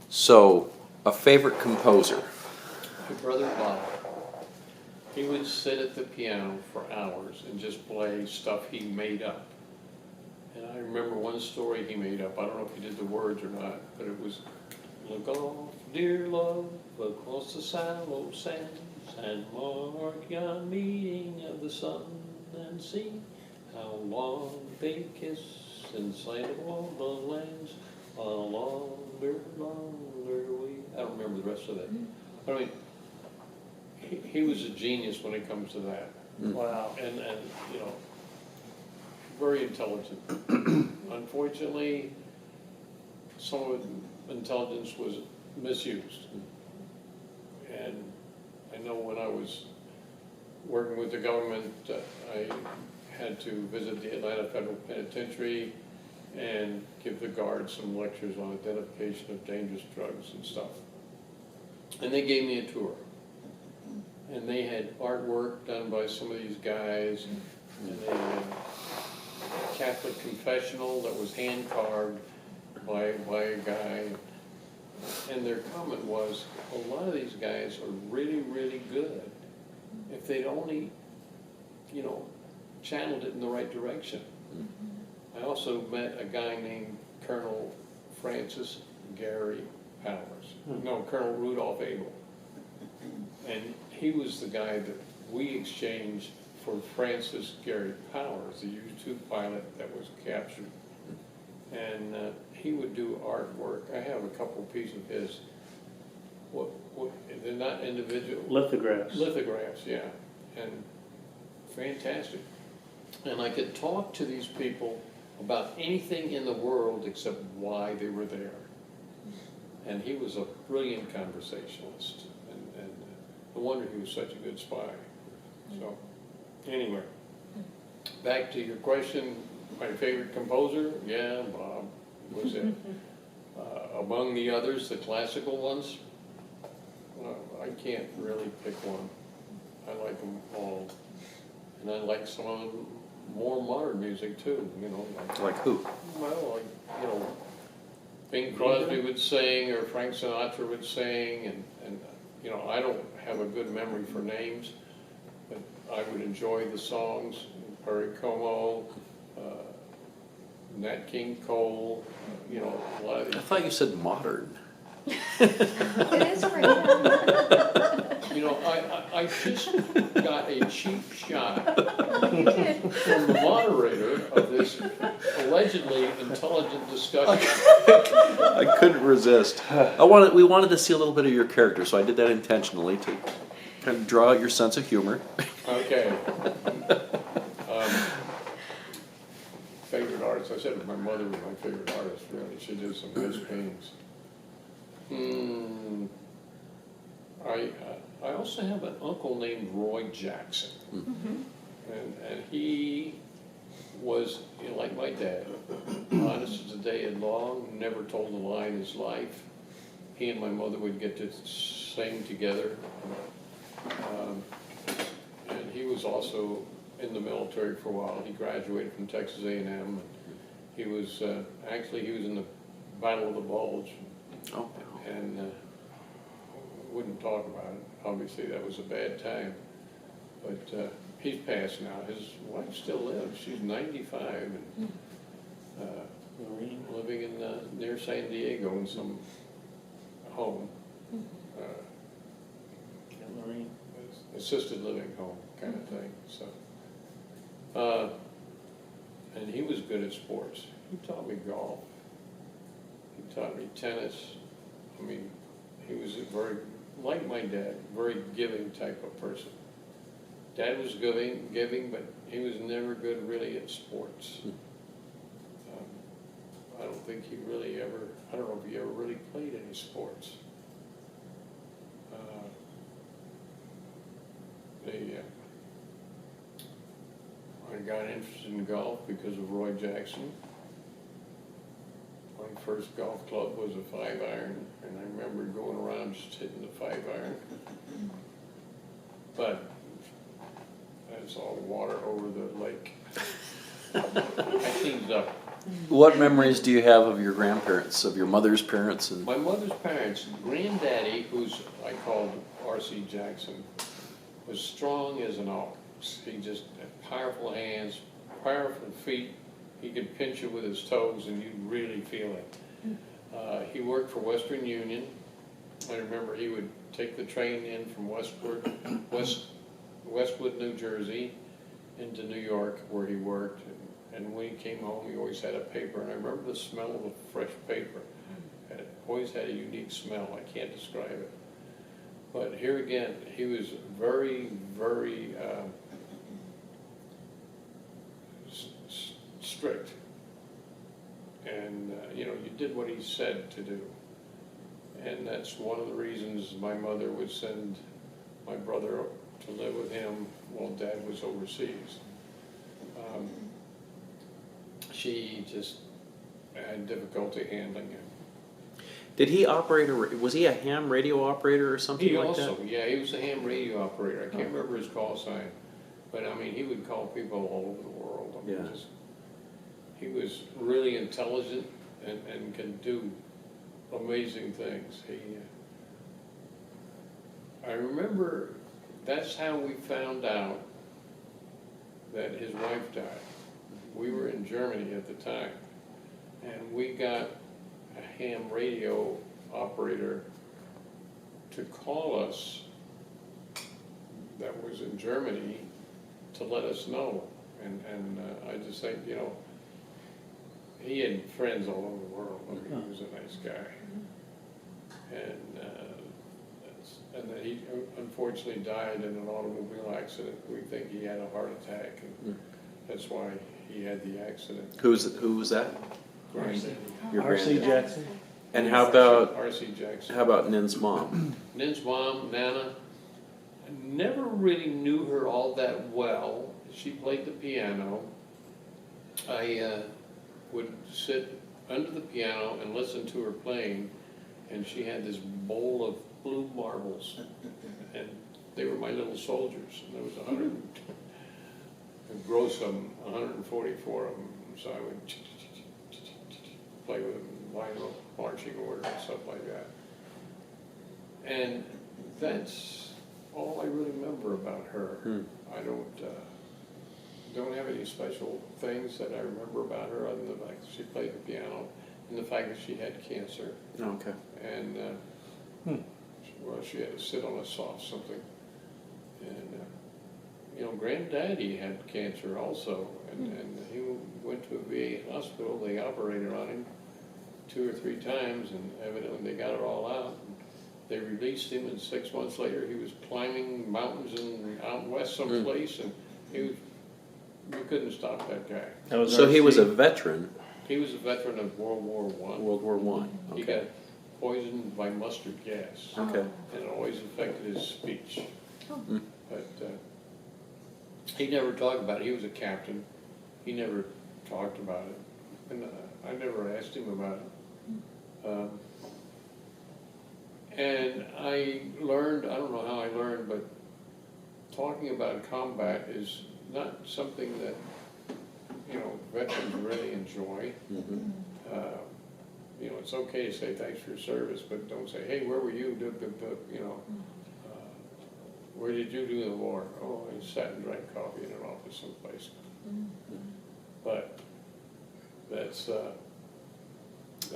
So, a favorite composer? My brother Bob, he would sit at the piano for hours and just play stuff he made up. And I remember one story he made up. I don't know if he did the words or not, but it was, "Look off, dear love, across the sallow sands, and mark yon meeting of the sun and sea. How long they kiss in sight of all the lands, a longer, longer way." I don't remember the rest of that. But I mean, he was a genius when it comes to that. Wow. And, you know, very intelligent. Unfortunately, some of his intelligence was misused. And I know when I was working with the government, I had to visit the Atlanta Federal Penitentiary and give the guards some lectures on identification of dangerous drugs and stuff. And they gave me a tour. And they had artwork done by some of these guys, and they had a Catholic confessional that was hand carved by a guy. And their comment was, a lot of these guys are really, really good. If they'd only, you know, channeled it in the right direction. I also met a guy named Colonel Francis Gary Powers. No, Colonel Rudolph Abel. And he was the guy that we exchanged for Francis Gary Powers, the U-2 pilot that was captured. And he would do artwork. I have a couple pieces of his. What, they're not individual. Lithographs. Lithographs, yeah. And fantastic. And I could talk to these people about anything in the world except why they were there. And he was a brilliant conversationalist. And no wonder he was such a good spy. So, anyway, back to your question, my favorite composer, yeah, Bob was it. Among the others, the classical ones, I can't really pick one. I like them all. And I like some of the more modern music too, you know. Like who? Well, like, you know, Bing Crosby would sing, or Frank Sinatra would sing, and you know, I don't have a good memory for names, but I would enjoy the songs. Perry Como, Nat King Cole, you know, a lot of I these. thought you said modern. It is for him. You know, I just got a cheap shot You did. from the moderator of this allegedly intelligent discussion. I couldn't resist. We wanted to see a little bit of your character, so I did that intentionally to kind of draw out your sense of humor. Okay. Favorite artist, I said my mother was my favorite artist, really. She did some nice paintings. I also have an uncle named Roy Jackson. And he was, you know, like my dad, honest as the day and long, never told a lie in his life. He and my mother would get to sing together. And he was also in the military for a while. He graduated from Texas A&M. And he was, actually, he was in the Battle of the Bulge. Oh, And wouldn't talk about it. Obviously, that was a bad time. But he's passed now. His wife still lives. She's 95 and living in near San Diego in some home, assisted living home kind of thing. So, and he was good at sports. He taught me golf. He taught me tennis. I mean, he was a very, like my dad, very giving type of person. Dad was giving, but he was never good really at sports. I don't think he really ever, I don't know if he ever really played any sports. I got interested in golf because of Roy Jackson. My first golf club was a 5-iron, and I remember going around just hitting the 5-iron. But that's all water over the lake. I cleaned up What memories do you have of your grandparents, of your mother's parents? And My mother's parents, granddaddy, who's I called R.C. Jackson, was strong as an ox. He just had powerful hands, powerful feet. He could pinch you with his toes and you'd really feel it. He worked for Western Union. I remember he would take the train in from Westwood, New Jersey, into New York where he worked. And when he came home, he always had a paper. And I remember the smell of a fresh paper. It always had a unique smell. I can't describe it. But here again, he was very, very strict. And, you did what he said to do. And that's one of the reasons my mother would send my brother to live with him while Dad was overseas. She just had difficulty handling him. did he operate was he a ham radio operator or something He like also, that? yeah, he was a ham radio operator. I can't remember his call sign, but I mean, he would call people all over the world. I mean, Yeah. he was really intelligent and can do amazing things. I remember that's how we found out that his wife died. We were in Germany at the time, and we got a ham radio operator to call us that was in Germany to let us know. And I just think, he had friends all over the world. I mean, he was a nice guy. And then he unfortunately died in an automobile accident. We think he had a heart attack, and that's why he had the accident. Who was that? Granddaddy. Your R.C. granddad. Jackson? And how about R.C. Jackson. Nin's mom? Nin's mom, Nana, I never really knew her all that well. She played the piano. I would sit under the piano and listen to her playing, and she had this bowl of blue marbles, and they were my little soldiers. And there was 100, gross of them, 144 of them, so I would play with them, line them up, marching order and stuff like that. And that's all I really remember about her. I don't have any special things that I remember about her other than the fact that she played the piano and the fact that she had cancer. Oh, okay. And, well, she had to sit on a soft something. And, Granddaddy had cancer also, and he went to a VA hospital. They operated on him 2 or 3 times, and evidently they got it all out. They released him, and 6 months later he was climbing mountains out west someplace, and you couldn't stop that guy. So he was a veteran, He was a veteran of World War I. World War I. He Okay. got poisoned by mustard gas, Okay. and it always affected his speech. Oh. But he never talked about it. He was a captain. He never talked about it, and I never asked him about it. And I learned, I don't know how I learned, but talking about combat is not something that, veterans really enjoy. It's okay to say thanks for your service, but don't say, hey, where were you? Where did you do the war? Oh, I sat and drank coffee in an office someplace. But that's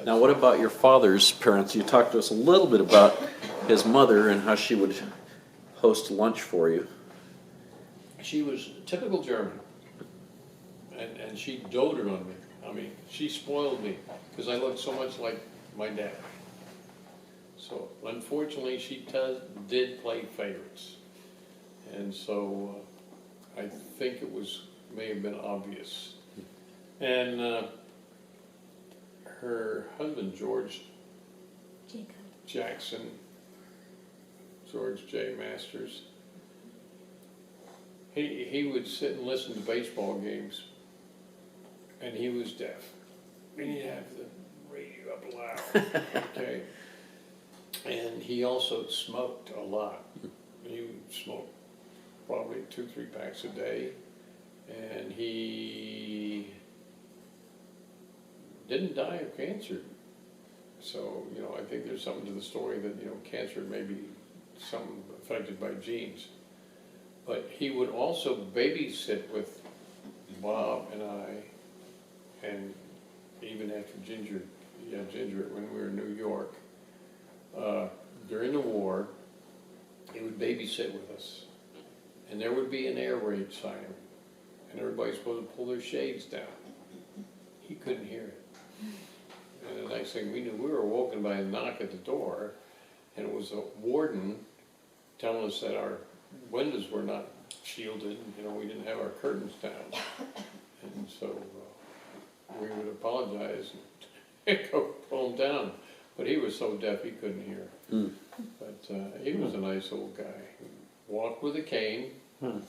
Now, what about your father's parents? You talked to us a little bit about his mother and how she would host lunch for you. She was typical German, and she doted on me. I mean, she spoiled me because I looked so much like my dad. So unfortunately, she did play favorites, and so I think it may have been obvious. And her husband, George Jacob. Jackson, George J. Masters, he would sit and listen to baseball games, and he was deaf. And he'd have the radio up loud, okay? And he also smoked a lot. He would smoke probably 2-3 packs a day, and he didn't die of cancer. So, you know, I think there's something to the story that, you know, cancer may be something affected by genes. But he would also babysit with Bob and I, and even after Ginger, when we were in New York, during the war, he would babysit with us. And there would be an air raid siren, and everybody's supposed to pull their shades down. He couldn't hear it. And the next thing we knew, we were awoken by a knock at the door, and it was a warden telling us that our windows were not shielded, you know, we didn't have our curtains down. And so we would apologize and go pull them down. But he was so deaf he couldn't hear. Mm. But he was a nice old guy. Walked with a cane, had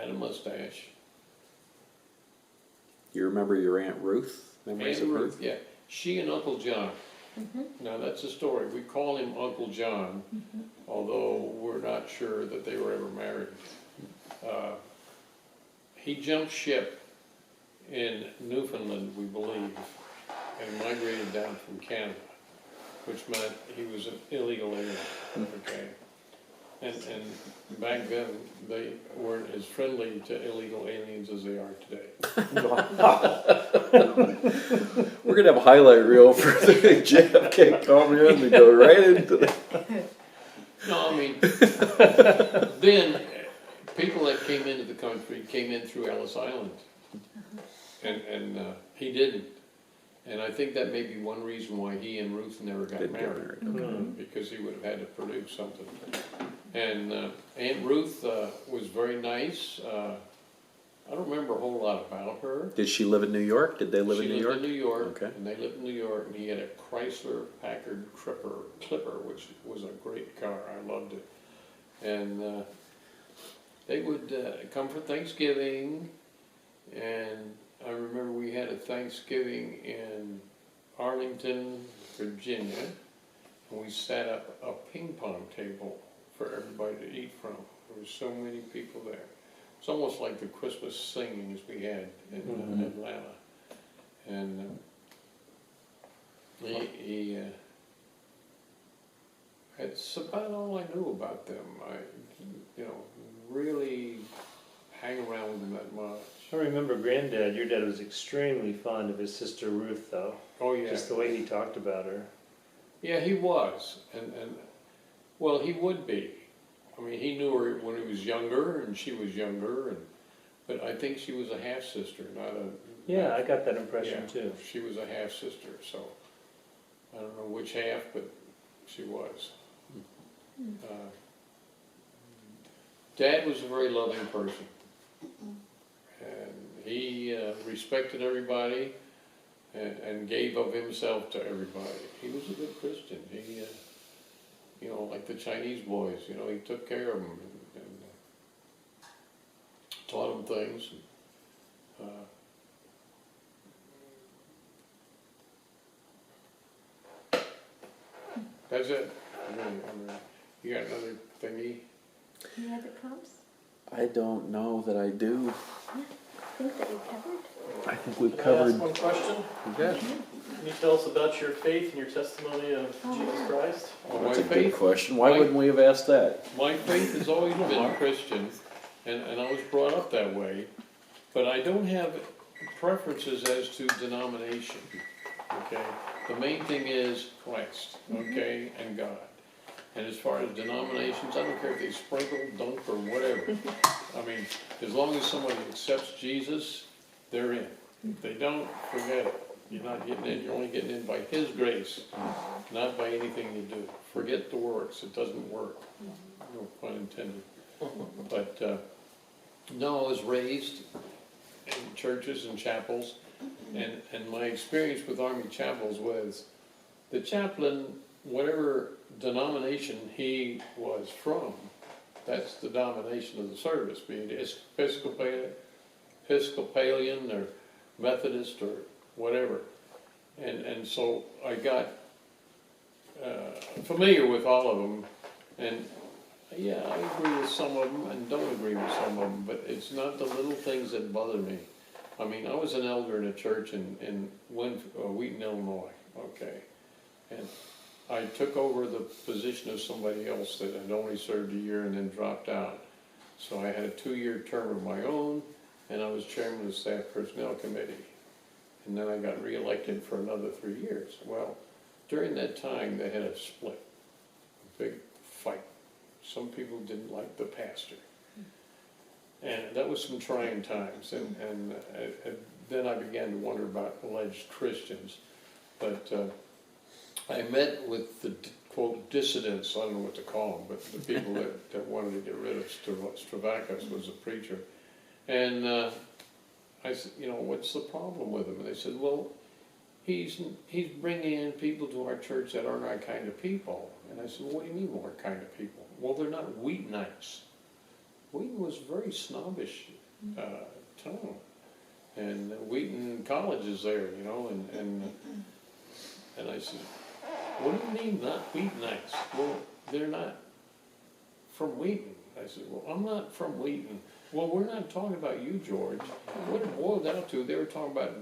a mustache. You remember your Aunt Ruth? Memories Aunt of her? Ruth, yeah. She and Uncle John. Now that's a story. We call him Uncle John, although we're not sure that they were ever married. He jumped ship in Newfoundland, we believe, and migrated down from Canada, which meant he was an illegal alien. Okay. And back then, they weren't as friendly to illegal aliens as they are today. We're gonna have a highlight reel for the JFK comment and go right into the. No, I mean, then people that came into the country came in through Ellis Island, and he didn't. And I think that may be one reason why he and Ruth never got Didn't get married, married, because he would have had to produce something. And Aunt Ruth was very nice. I don't remember a whole lot about her. Did she live in New York? Did they live in New York? She lived in New York, Okay. and they lived in New York, and he had a Chrysler Packard Clipper, which was a great car. I loved it. And they would come for Thanksgiving, and I remember we had a Thanksgiving in Arlington, Virginia, and we set up a ping pong table for everybody to eat from. There were so many people there. It's almost like the Christmas singings we had in Atlanta. And it's about all I knew about them. I, you know, really hang around with them that much. I remember Granddad, your dad was extremely fond of his sister Ruth, though. Oh yeah. Just the way he talked about her. Yeah, he was, and well, he would be. I mean, he knew her when he was younger, and she was younger, but I think she was a half sister, not a. Yeah, I got that impression Yeah, too. she was a half sister, so I don't know which half, but she was. Dad was a very loving person, and he respected everybody and gave of himself to everybody. He was a good Christian. He, you know, like the Chinese boys, you know, he took care of them and taught them things. That's it. You got another thingy? Any other prompts? I don't know that I do. I think that we covered. I think we've Can I covered. ask one question? Yeah. Can you tell us about your faith and your testimony of Jesus Christ? Well, That's my a good faith, question. Why my- wouldn't we have asked that? my faith has always been Christian, and I was brought up that way, but I don't have preferences as to denomination, okay? The main thing is Christ, okay, and God. And as far as denominations, I don't care if they sprinkle, dunk, or whatever. I mean, as long as somebody accepts Jesus, they're in. If they don't, forget it. You're not getting in, you're only getting in by His grace, not by anything you do. Forget the works, it doesn't work. No pun intended. But, no, I was raised in churches and chapels, and my experience with Army chapels was the chaplain, whatever denomination he was from, that's the domination of the service, be it Episcopalian or Methodist or whatever. And so I got familiar with all of them, and yeah, I agree with some of them and don't agree with some of them, but it's not the little things that bother me. I mean, I was an elder in a church in Wheaton, Illinois, okay? And I took over the position of somebody else that had only served a year and then dropped out. So I had a 2-year term of my own, and I was chairman of the staff personnel committee. And then I got reelected for another 3 years. Well, during that time, they had a split, a big fight. Some people didn't like the pastor. And that was some trying times, and then I began to wonder about alleged Christians. But I met with the, quote, dissidents, I don't know what to call them, but the people that wanted to get rid of Stravakos was a preacher. And I said, you know, what's the problem with him? And they said, well, he's bringing in people to our church that aren't our kind of people. And I said, well, what do you mean our kind of people? Well, they're not Wheatonites. Wheaton was very snobbish town, and Wheaton College is there, you know, and I said, what do you mean not Wheatonites? Well, they're not from Wheaton. I said, well, I'm not from Wheaton. Well, we're not talking about you, George. What it boiled down to, they were talking about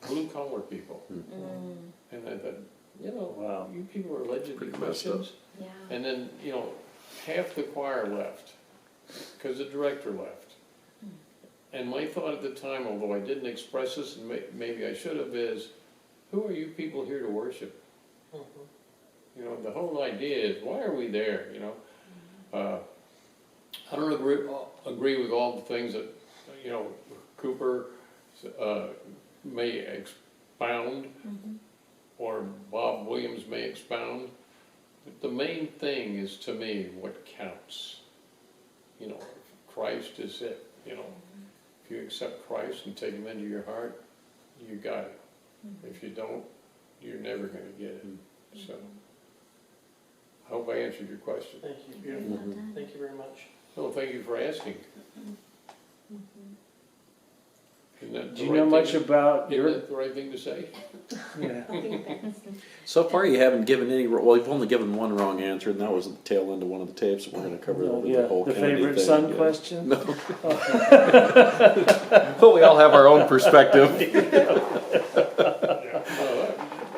blue collar people, and I thought, you know, Wow. you people are allegedly Pretty messed up. Christians, Yeah. and then, you know, half the choir left. Because the director left. And my thought at the time, although I didn't express this, and maybe I should have, is, who are you people here to worship? You know, the whole idea is, why are we there, you know? I don't agree with all the things that, you know, Cooper may expound, or Bob Williams may expound. But the main thing is, to me, what counts. You know, Christ is it, you know. If you accept Christ and take him into your heart, you got it. If you don't, you're never going to get it. So, I hope I answered your question. Thank you. Very well done. Thank you very much. No, thank you for asking. Isn't that Do the you right know much thing? about Isn't your? that the right thing to say? Yeah. So far, you haven't given any. Well, you've only given one wrong answer, and that was at the tail end of one of the tapes. We're going to cover Oh, the yeah, whole the Kennedy favorite thing, son yeah. question. No. But we all have our own perspective. No,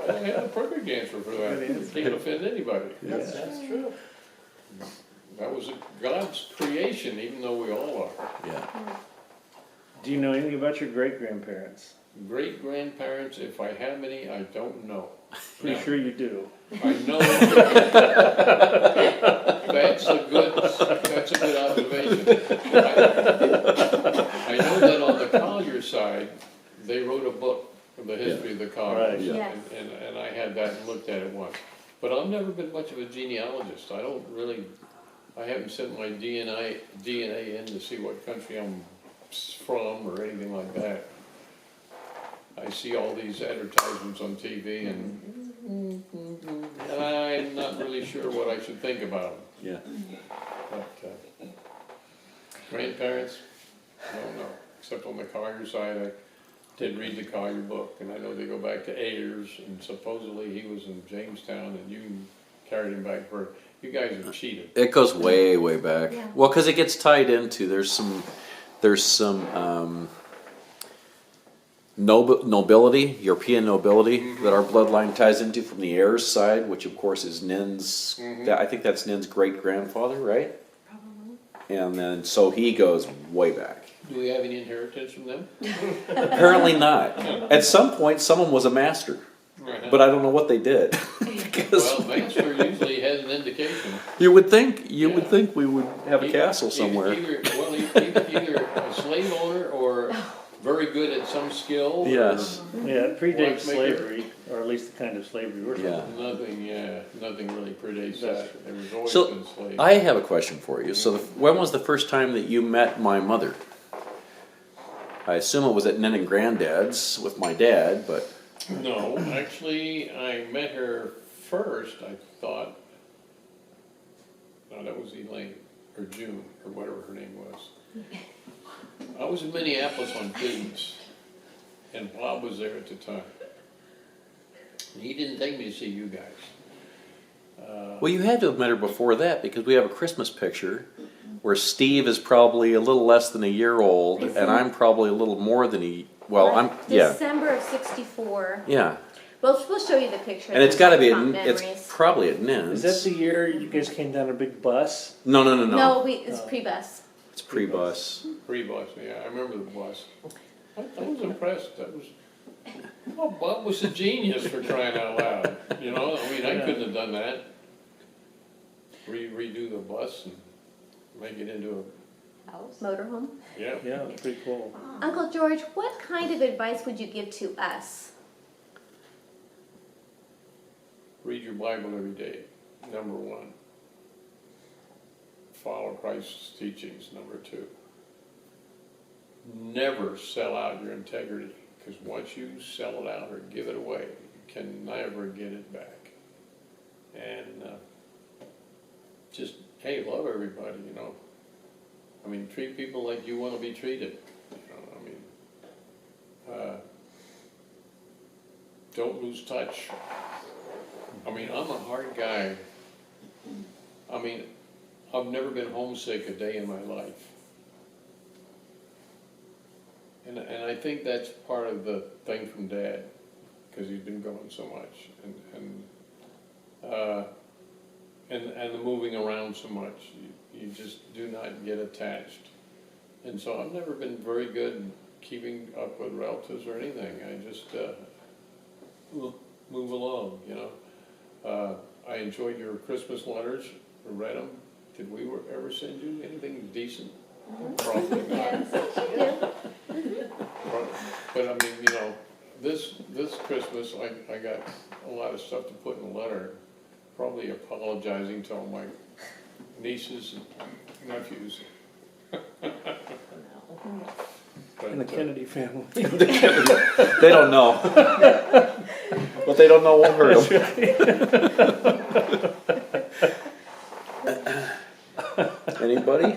I have a perfect answer for that. It can't offend anybody. Yes. That's true. That was God's creation, even though we all are. Yeah. Do you know anything about your great grandparents? Great-grandparents, if I have any, I don't know. Pretty No. sure you do. I know. That's a good observation. I know that on the Collier side, they wrote a book of the history of the Colliers. Right. Yeah. Yes. And I had that and looked at it once. But I've never been much of a genealogist. I haven't sent my DNA in to see what country I'm from or anything like that. I see all these advertisements on TV and I'm not really sure what I should think about them. Yeah. But grandparents, I don't know, except on the Collier side, I did read the Collier book, and I know they go back to Ayers, and supposedly he was in Jamestown, and you carried him back for, you guys have cheated. It goes way, way back. Yeah. Well, because it gets tied into there's some nobility, European nobility that our bloodline ties into from the Ayers side, which of course is Nin's. I think that's Nin's great grandfather, right? Probably. And then so he goes way back. Do we have any inheritance from them? Apparently not. At some point, someone was a master, but I don't know what they did. Because Well, master usually has an indication. you would think Yeah. we would have a castle somewhere. Either a slave owner or very good at some skill. or Yes. Yeah, it predates Watchmaker. slavery, or at least the kind of slavery we're Yeah. talking Nothing really predates that. There's always So, been slaves. I have a question for you. So, when was the first time that you met my mother? I assume it was at Nen and Granddad's with my dad, but No, actually, I met her first, I thought. No, that was Elaine, or June, or whatever her name was. I was in Minneapolis on business, and Bob was there at the time. And he didn't take me to see you guys. well, you had to have met her before that because we have a Christmas picture where Steve is probably a little less than a year old, and I'm probably a little more than well, yeah, December of '64. yeah. We'll show you the picture. And it's gotta be, Fond it's memories. probably at Nins. Is that the year you guys came down a big bus? No. No, it's pre-bus. It's pre-bus. Pre-bus, yeah, I remember the bus. I was impressed, well, Bob was a genius for crying out loud, you know, I mean, I couldn't have done that. Redo the bus and make it into Motorhome. yeah. Yeah, pretty cool. Uncle George, what kind of advice would you give to us? Read your Bible every day, number one. Follow Christ's teachings, number two. Never sell out your integrity, because once you sell it out or give it away, you can never get it back. And just, hey, love everybody, you know. I mean, treat people like you want to be treated. You know, I mean, don't lose touch. I mean, I'm a hard guy. I mean, I've never been homesick a day in my life. And I think that's part of the thing from Dad, because he's been gone so much, and the moving around so much. You just do not get attached. And so I've never been very good in keeping up with relatives or anything. I just move along, you know. I enjoyed your Christmas letters, I read them. Did we ever send you anything decent? Probably not. But I mean, you know, this Christmas, I got a lot of stuff to put in the letter, probably apologizing to all my nieces and nephews. And the Kennedy family. They don't know. What they don't know won't hurt them. Anybody?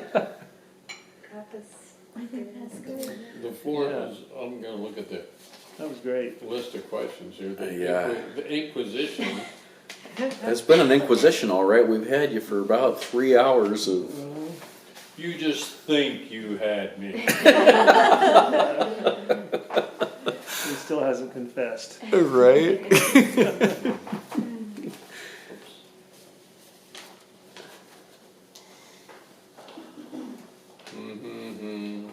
The floor is, I'm gonna look at the That was great. list of questions here. Yeah. The Inquisition, It's been an inquisition, all right. We've had you for about 3 hours of. you just think you had me. He still hasn't confessed. Right? Mm-hmm.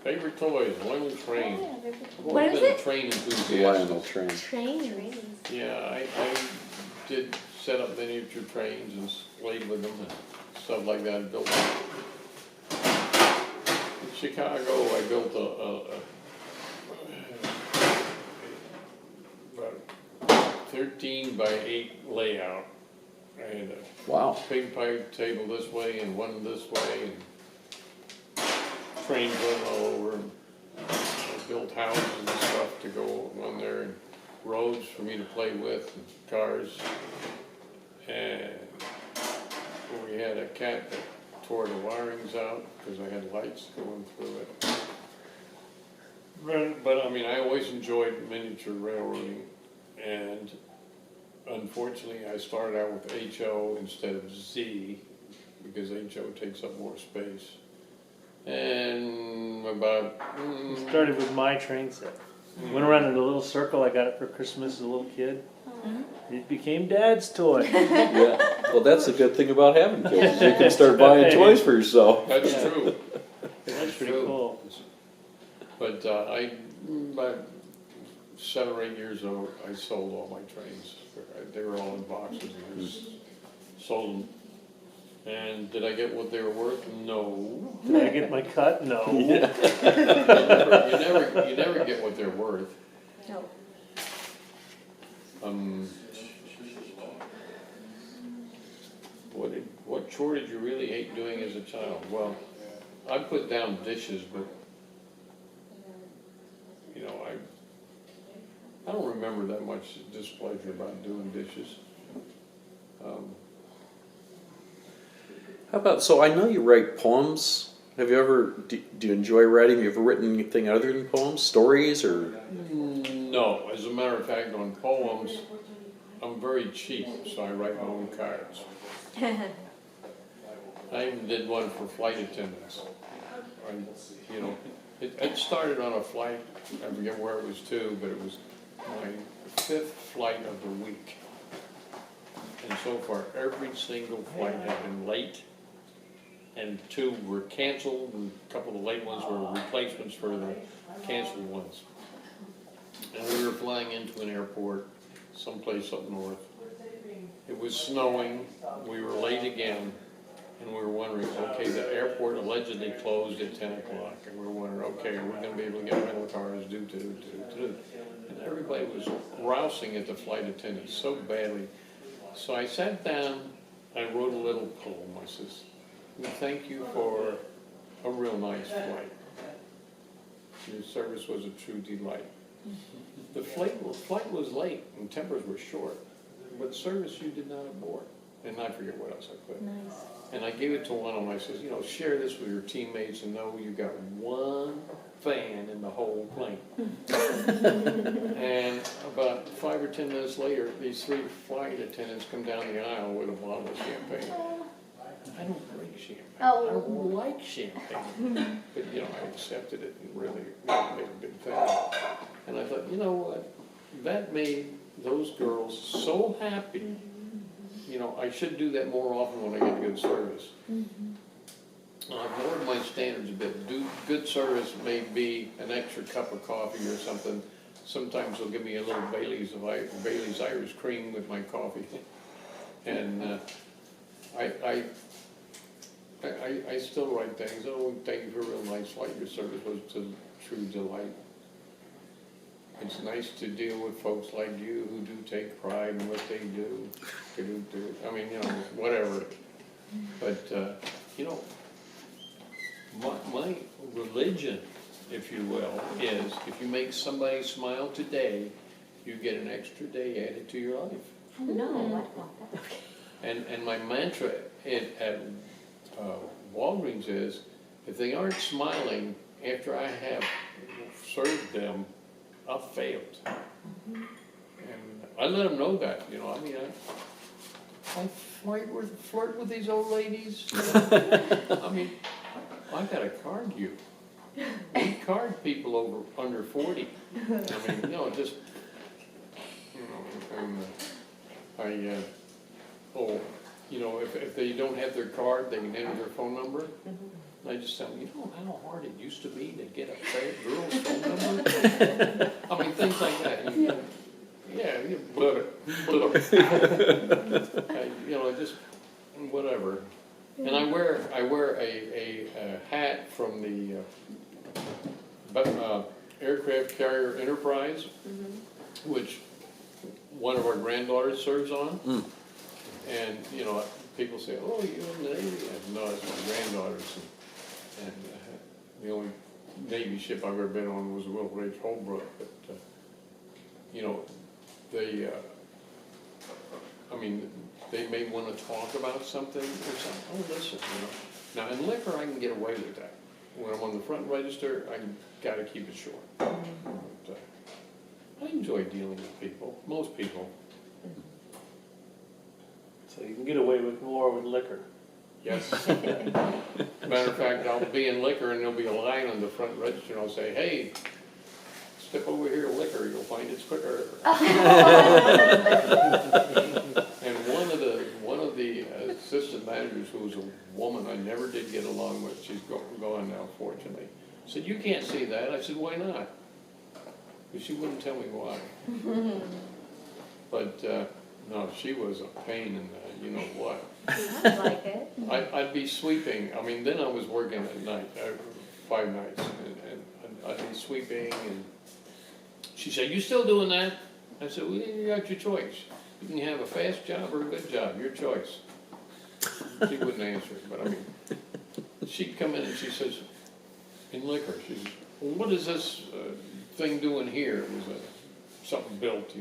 Favorite toys, Lionel Train. What I've is been a it? train enthusiast. Lionel train. Trains. Yeah, I did set up miniature trains and played with them and stuff like that. Built in Chicago, I built about 13 by 8 layout. I had a Wow. big pipe table this way and one this way, and trains running all over. I built houses and stuff to go on there, and roads for me to play with, and cars. And we had a cat that tore the wirings out because I had lights going through it. But I mean, I always enjoyed miniature railroading, and unfortunately, I started out with HO instead of Z, because HO takes up more space. And about... Started with my train set. Went around in a little circle. I got it for Christmas as a little kid. It became Dad's toy. Yeah. Well, that's the good thing about having kids. You can start buying toys for yourself. That's Yeah. true. That's pretty cool. But about 7 or 8 years old, I sold all my trains. They were all in boxes, and I just sold them. And did I get what they were worth? No. Did I get my cut? No. You never get what they're worth. No. What chore did you really hate doing as a child? Well, I put down dishes, but you know, I don't remember that much displeasure about doing dishes. How about, so I know you write poems. Have you ever, do you enjoy writing? Have you ever written anything other than poems? Stories or? No, as a matter of fact, on poems, I'm very cheap, so I write my own cards. I even did one for flight attendants. You know, It started on a flight, I forget where it was to, but it was my 5th flight of the week. And so far, every single flight had been late, and 2 were canceled, and a couple of late ones were replacements for the canceled ones. And we were flying into an airport someplace up north. It was snowing, we were late again, and we were wondering, okay, the airport allegedly closed at 10 o'clock, and we were wondering, okay, are we gonna be able to get rental cars, do. And everybody was rousing at the flight attendants so badly. So I sat down, I wrote a little poem. I says, "We thank you for a real nice flight. Your service was a true delight. The flight was late and tempers were short, but service you did not abort." And I forget what else I put. Nice. And I gave it to one of them. I says, share this with your teammates and know you got one fan in the whole plane. And about 5 or 10 minutes later, these 3 flight attendants come down the aisle with a bottle of champagne. I don't drink champagne. Oh. I don't like champagne. But, I accepted it and really made a big thing. And I thought, you know what? That made those girls so happy. I should do that more often when I get good service. I've lowered my standards a bit. Good service may be an extra cup of coffee or something. Sometimes they'll give me a little Bailey's Irish cream with my coffee. And I still write things. Oh, thank you for a real nice flight. Your service was a true delight. It's nice to deal with folks like you who do take pride in what they do. I mean, whatever. But, my religion, if you will, is if you make somebody smile today, you get an extra day added to your life. No, what about that? And my mantra at Walgreens is, if they aren't smiling after I have served them, I've failed. And I let them know that, I flirt with these old ladies. I mean, I gotta card you. We card people under 40. I mean, just, if they don't have their card, they can enter their phone number. And I just tell them, how hard it used to be to get a fat girl's phone number? I mean, things like that. Just whatever. And I wear a hat from the Aircraft Carrier Enterprise, which one of our granddaughters serves on. And, people say, oh, you're in the Navy? No, it's my granddaughter's. And the only Navy ship I've ever been on was the Wilfred H. Holbrook. But, they may want to talk about something or something. Oh, listen, Now, in liquor, I can get away with that. When I'm on the front register, I got to keep it short. But, I enjoy dealing with people, most people. So you can get away with more with liquor. Yes. Matter of fact, I'll be in liquor and there'll be a line on the front register and I'll say, hey, step over here to liquor, you'll find it's quicker. And one of the assistant managers, who was a woman I never did get along with, she's gone now, fortunately, said, you can't see that. I said, why not? Because she wouldn't tell me why. But no, she was a pain in the what. Sounds like it. I'd be sweeping. I mean, then I was working at night, 5 nights, and I'd be sweeping, and she said, you still doing that? I said, well, you got your choice. You can have a fast job or a good job, your choice. She wouldn't answer, but I mean, she'd come in and she says, in liquor, she says, well, what is this thing doing here? It was something built,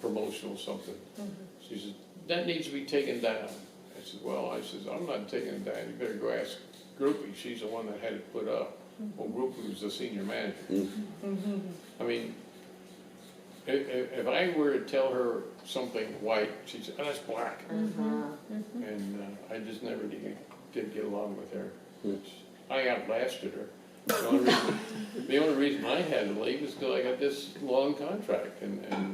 promotional something. She said, that needs to be taken down. I said, I'm not taking it down. You better go ask Groupie. She's the one that had it put up. Well, Groupie was the senior manager. I mean, if I were to tell her something white, she'd say, oh, that's black. And I just never did get along with her. I outlasted her. The only reason I had to leave is because I got this long contract, and